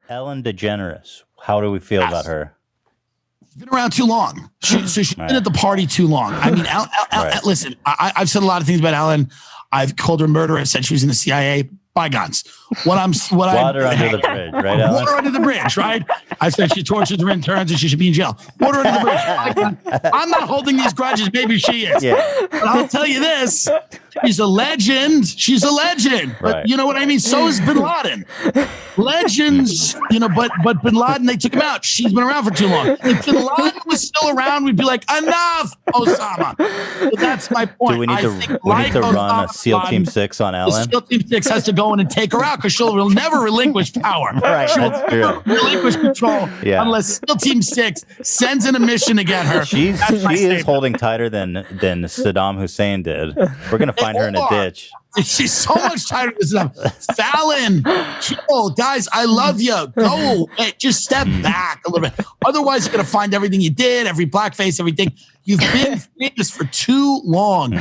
Ellen DeGeneres. How do we feel about her? She's been around too long. She's been at the party too long. I mean, listen, I've said a lot of things about Ellen. I've called her murderous, said she was in the CIA. Bygones. Water under the bridge, right, Ellen? Water under the bridge, right? I said she tortures her interns and she should be in jail. Water under the bridge. I'm not holding these grudges. Maybe she is. Yeah. But I'll tell you this. She's a legend. She's a legend. But right. You know what I mean? So is Bin Laden. Legends, but Bin Laden, they took him out. She's been around for too long. If Bin Laden was still around, we'd be like, enough, Osama. But that's my point. Do we need to run a SEAL Team 6 on Ellen? SEAL Team 6 has to go in and take her out because she'll never relinquish power. Right, she will that's never relinquish control unless SEAL Team 6 sends in a mission to get her. She is holding tighter than Saddam Hussein did. We're going to find her in a ditch. She's so much tighter than Saddam. Fallon, guys, I love you. Go, just step back a little bit. Otherwise, you're going to find everything you did, every blackface, everything. You've been famous for too long.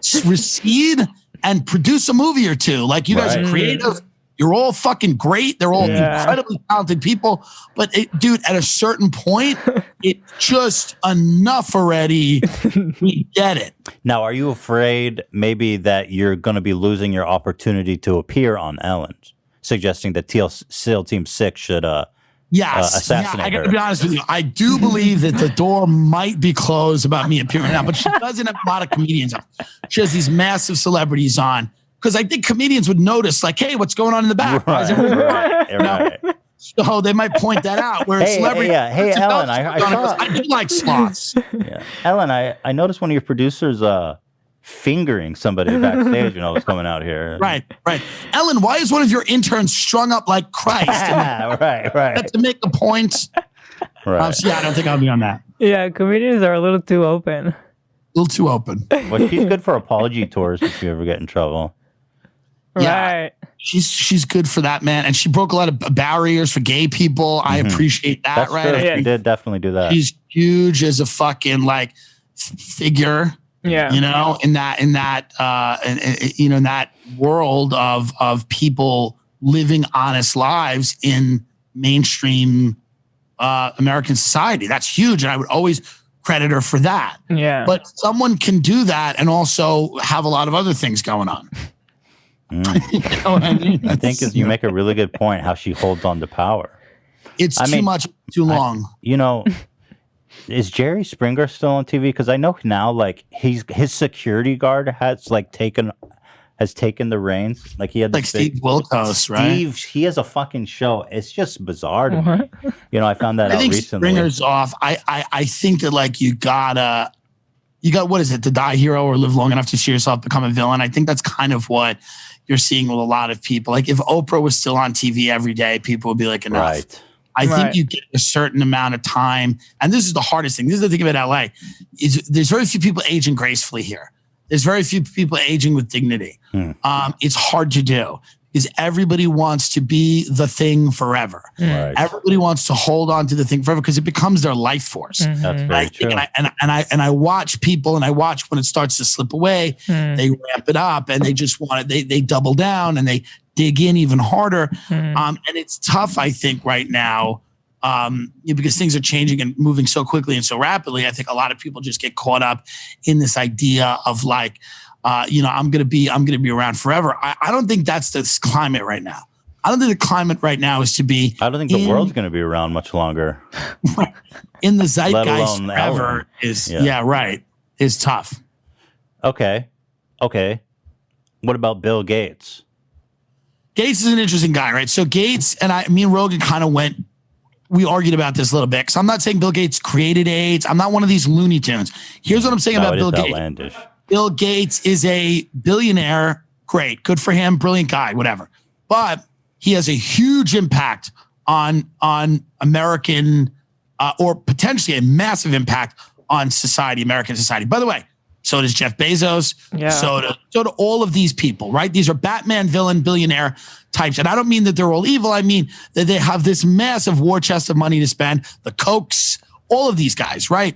Just recede and produce a movie or two. Like, you guys are creative. You're all fucking great. They're all incredibly talented people. But, dude, at a certain point, it's just enough already. We get it. Now, are you afraid maybe that you're going to be losing your opportunity to appear on Ellen, suggesting that SEAL Team 6 should assassinate I got to her? be honest with you. I do believe that the door might be closed about me appearing now, but she doesn't have a lot of comedians on. She has these massive celebrities on. Because I think comedians would notice, like, hey, what's going on in the back? Right. So they might point that out. Where celebrity, hey, Ellen, I do like slots. Yeah. Ellen, I noticed one of your producers fingering somebody backstage when I was coming out here. Right. Ellen, why is one of your interns strung up like Christ? Right. To make a point. Right. I don't think I'll be on that. Yeah, comedians are a little too open. A little too open. Well, she's good for apology tours if you ever get in trouble. Yeah, right. She's good for that, man. And she broke a lot of barriers for gay people. I appreciate that. That's right? True. She did definitely do that. She's huge as a fucking figure. Yeah. In that world of people living honest lives in mainstream American society. That's huge. And I would always credit her for that. Yeah. But someone can do that and also have a lot of other things going on. You know what I mean? I think you make a really good point how she holds on to power. It's too much, too long. Is Jerry Springer still on TV? Because I know now, his security guard has taken the reins. Like he had Steve Wilkos, right? He has a fucking show. It's just bizarre to me. I found that out recently. Springer's off. I think that you got what is it, to die a hero or live long enough to see yourself become a villain. I think that's kind of what you're seeing with a lot of people. Like if Oprah was still on TV every day, people would be like, enough. Right. I think you get a certain amount of time. And this is the hardest thing. This is the thing about LA. There's very few people aging gracefully here. There's very few people aging with dignity. It's hard to do because everybody wants to be the thing forever. Right. Everybody wants to hold on to the thing forever because it becomes their life force. That's very true. And I watch people, and I watch when it starts to slip away. They ramp it up, and they just want it. They double down, and they dig in even harder. And it's tough, I think, right now. Because things are changing and moving so quickly and so rapidly. I think a lot of people just get caught up in this idea of I'm gonna be around forever. I don't think that's the climate right now. I don't think the climate right now is to be. I don't think the world's gonna be around much longer. In the zeitgeist forever is tough. Okay. What about Bill Gates? Gates is an interesting guy, right? So Gates and me and Rogan kind of we argued about this a little bit because I'm not saying Bill Gates created AIDS. I'm not one of these Looney Tunes. Here's what I'm saying about Bill Gates. Outlandish. Bill Gates is a billionaire. Great. Good for him. Brilliant guy, whatever. But he has a huge impact on American or potentially a massive impact on society, American society. By the way, so does Jeff Bezos. Yeah. So do all of these people, right? These are Batman villain billionaire types. And I don't mean that they're all evil. I mean that they have this massive war chest of money to spend. The Kochs, all of these guys, right?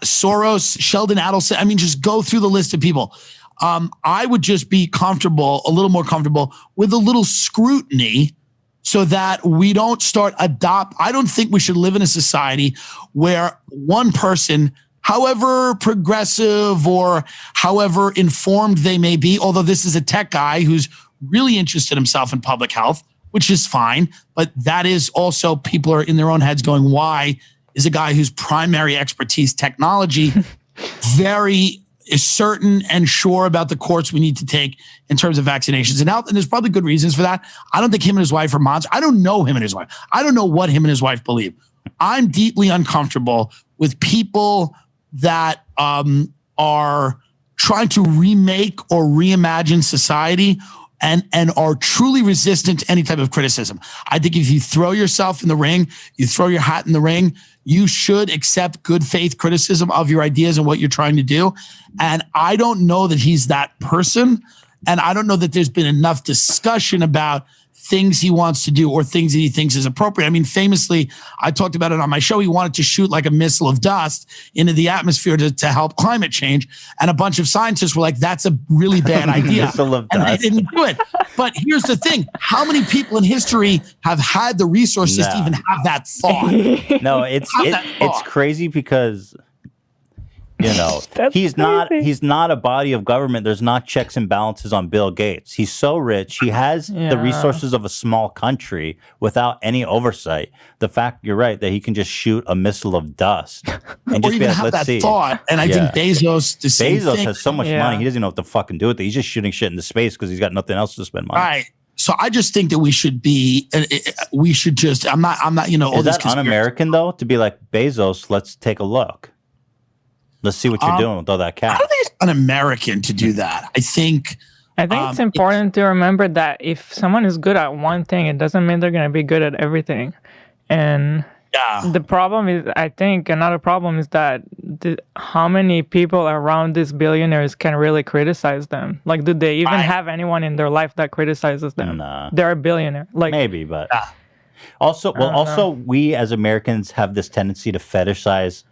Soros, Sheldon Adelson. I mean, just go through the list of people. I would just be a little more comfortable with a little scrutiny so that we don't start I don't think we should live in a society where one person, however progressive or however informed they may be, although this is a tech guy who's really interested himself in public health, which is fine, but that is also people are in their own heads going, why is a guy whose primary expertise technology very is certain and sure about the course we need to take in terms of vaccinations and health. And there's probably good reasons for that. I don't think him and his wife are monsters. I don't know him and his wife. I don't know what him and his wife believe. I'm deeply uncomfortable with people that are trying to remake or reimagine society and are truly resistant to any type of criticism. I think if you throw yourself in the ring, you throw your hat in the ring, you should accept good faith criticism of your ideas and what you're trying to do. And I don't know that he's that person. And I don't know that there's been enough discussion about things he wants to do or things that he thinks is appropriate. I mean, famously, I talked about it on my show. He wanted to shoot like a missile of dust into the atmosphere to help climate change. And a bunch of scientists were like, that's a really bad idea. Missile of and dust. they didn't do it. But here's the thing. How many people in history have had the resources to even have that thought? No, it's crazy because he's crazy. not a body of government. There's not checks and balances on Bill Gates. He's so rich. He has the resources of a small country without any oversight. The fact, you're right, that he can just shoot a missile of dust and Or just be even like, have let's that see. thought. And I think Bezos, the same Bezos thing. has so much money. He doesn't know what to fucking do with it. He's just shooting shit into space because he's got nothing else to spend money. Right. So I just think that we should just, I'm not, all Is this that un-American though, to be like, Bezos, let's take a look. Let's see what you're doing with all that I cash. don't think it's un-American to do that. I think it's important to remember that if someone is good at one thing, it doesn't mean they're going to be good at everything. And the problem is, I think another problem is that how many people around these billionaires can really criticize them? Like, do they even have anyone in their life that criticizes them? Nah. They're a billionaire. Like, maybe, but also we as Americans have this tendency to fetishize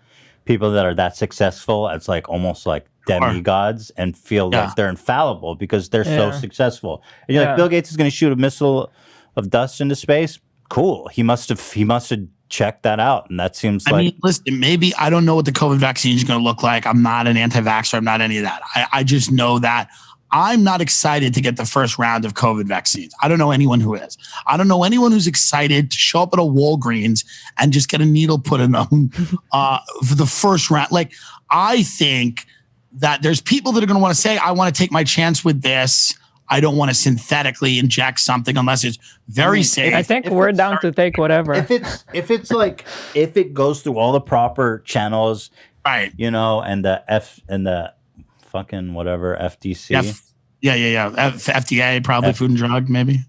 people that are that successful as like almost like demigods and feel like they're infallible because they're so successful. And you're like, Bill Gates is going to shoot a missile of dust into space. Cool. He must have checked that out, and that seems like. I mean, listen, maybe I don't know what the COVID vaccine is going to look like. I'm not an anti-vaxxer. I'm not any of that. I just know that I'm not excited to get the first round of COVID vaccines. I don't know anyone who is. I don't know anyone who's excited to show up at a Walgreens and just get a needle put in them for the first round. Like, I think that there's people that are going to want to say, I want to take my chance with this. I don't want to synthetically inject something unless it's very safe. I think we're down to take whatever. If it goes through all the proper channels, right? And the fucking whatever FTC. FDA, probably Food and Drug, maybe.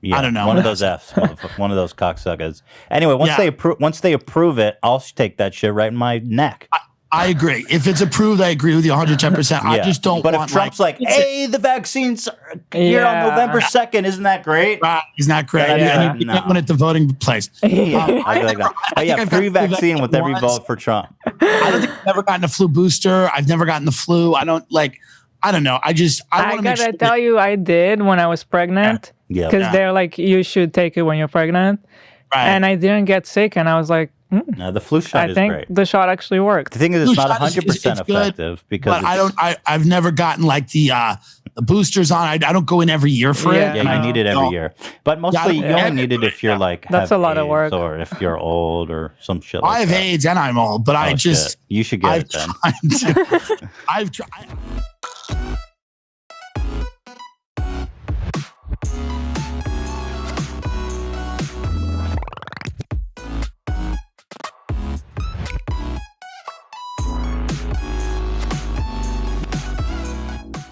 Yeah, I don't know. One of those Fs, one of those cocksuckers. Anyway, once they approve it, I'll take that shit right in my neck. I agree. If it's approved, I agree with you 110%. I just don't But want, if Trump's like, hey, the vaccines are here on November 2nd, isn't that great? Isn't that great? And you went at the voting place. I'd be like that. Free vaccine with every vote for Trump. I don't think I've ever gotten a flu booster. I've never gotten the flu. I don't know. I gotta tell you, I did when I was pregnant. Yeah. Because they're like, you should take it when you're pregnant. Right. And I didn't get sick, and I was like, no, the flu shot is great. I think the shot actually worked. The thing is, it's not 100% effective because I've never gotten like the boosters on. I don't go in every year for it. Yeah, you need it every year. But mostly you only need it if you're like that's a lot of work, or if you're old or some shit. I have AIDS and I'm old, but you should get it then. I've tried.